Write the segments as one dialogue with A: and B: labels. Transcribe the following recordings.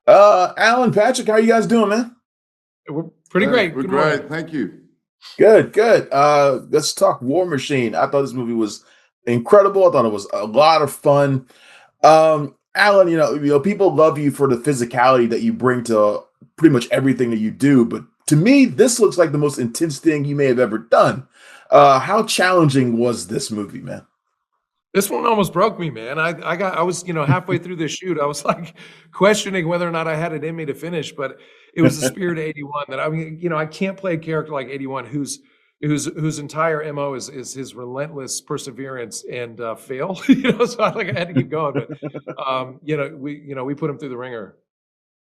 A: Alan, Patrick, how you guys doing, man?
B: We're pretty great.
C: We're
B: Good
C: great.
B: morning.
C: Thank you.
A: Good. Let's talk War Machine. I thought this movie was incredible. I thought it was a lot of fun. Alan, people love you for the physicality that you bring to pretty much everything that you do. But to me, this looks like the most intense thing you may have ever done. How challenging was this movie, man?
B: This one almost broke me, man. I was, halfway through the shoot. I was like questioning whether or not I had it in me to finish, but it was the spirit of 81 that I can't play a character like 81 whose entire MO is his relentless perseverance and fail. So I had to keep going. But we put him through the ringer.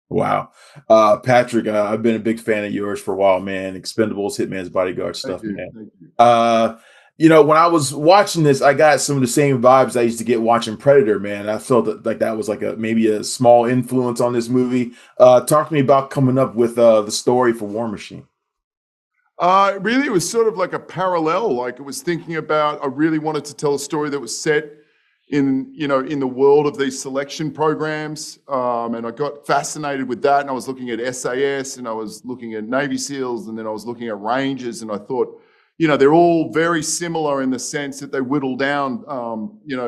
A: Wow. Patrick, I've been a big fan of yours for a while, man. Expendables, Hitman's Bodyguard stuff,
C: Thank you.
A: man.
C: Thank you.
A: When I was watching this, I got some of the same vibes I used to get watching Predator, man. I felt that was like maybe a small influence on this movie. Talk to me about coming up with the story for War Machine.
C: Really, it was sort of like a parallel. Like it was thinking about, I really wanted to tell a story that was set in the world of these selection programs. And I got fascinated with that. And I was looking at SAS and I was looking at Navy SEALs and then I was looking at Rangers and I thought, they're all very similar in the sense that they whittle down,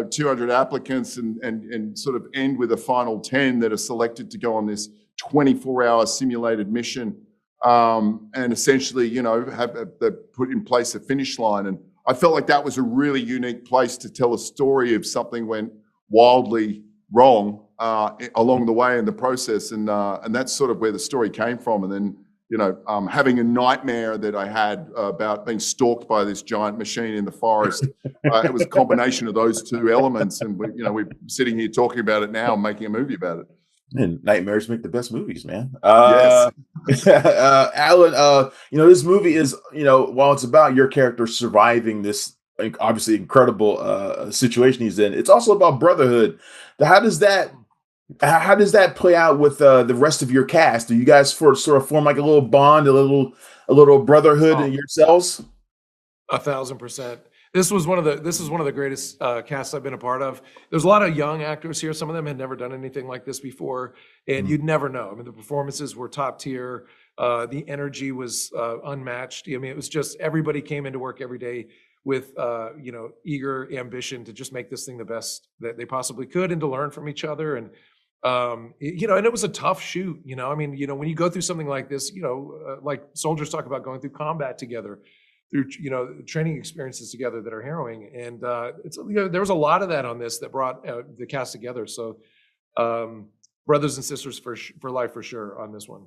C: 200 applicants and sort of end with a final 10 that are selected to go on this 24-hour simulated mission. And essentially, have they put in place a finish line. And I felt like that was a really unique place to tell a story if something went wildly wrong along the way in the process. And that's sort of where the story came from. And then, having a nightmare that I had about being stalked by this giant machine in the forest. It was a combination of those two elements. And we're sitting here talking about it now and making a movie about it.
A: And nightmares make the best movies, man.
C: Yes.
A: Alan, this movie is, while it's about your character surviving this obviously incredible situation he's in, it's also about brotherhood. How does that play out with the rest of your cast? Do you guys sort of form like a little bond, a little brotherhood in yourselves?
B: 1,000%. This is one of the greatest casts I've been a part of. There's a lot of young actors here. Some of them had never done anything like this before, and you'd never know. I mean, the performances were top tier. The energy was unmatched. I mean, it was just everybody came into work every day with eager ambition to just make this thing the best that they possibly could and to learn from each other. And and it was a tough shoot. When you go through something like this, like soldiers talk about going through combat together, through training experiences together that are harrowing, and there was a lot of that on this that brought the cast together. So brothers and sisters for life for sure on this one.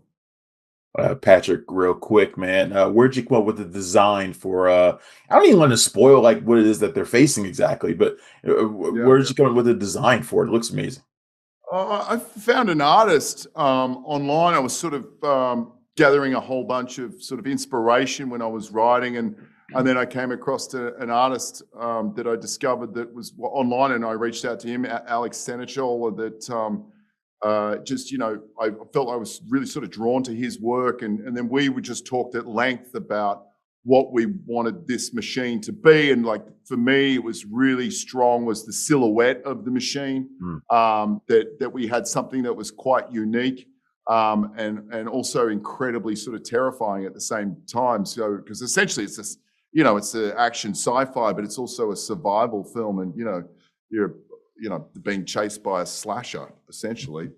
A: Patrick, real quick, man, where'd you come up with the design for? I don't even want to spoil like what it is that they're facing exactly, but where did you come up with the design for it? It looks amazing.
C: I found an artist online. I was sort of gathering a whole bunch of sort of inspiration when I was writing, and then I came across an artist that I discovered that was online, and I reached out to him, Alex Seneschal, that I felt I was really sort of drawn to his work, and then we would just talked at length about what we wanted this machine to be. And like for me, it was really strong was the silhouette of the machine, that we had something that was quite unique. And also incredibly sort of terrifying at the same time. So, because essentially it's this, it's an action sci-fi, but it's also a survival film, and you're being chased by a slasher essentially.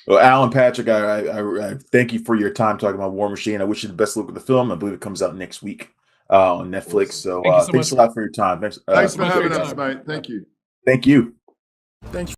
A: Well, Alan, Patrick, I thank you for your time talking about War Machine. I wish you the best luck with the film. I believe it comes out next week on Netflix. So,
B: Thank you so
A: thanks
B: much.
A: a lot for your time.
C: Thanks for having us, mate. Thank you.
A: Thank you.
B: Thanks.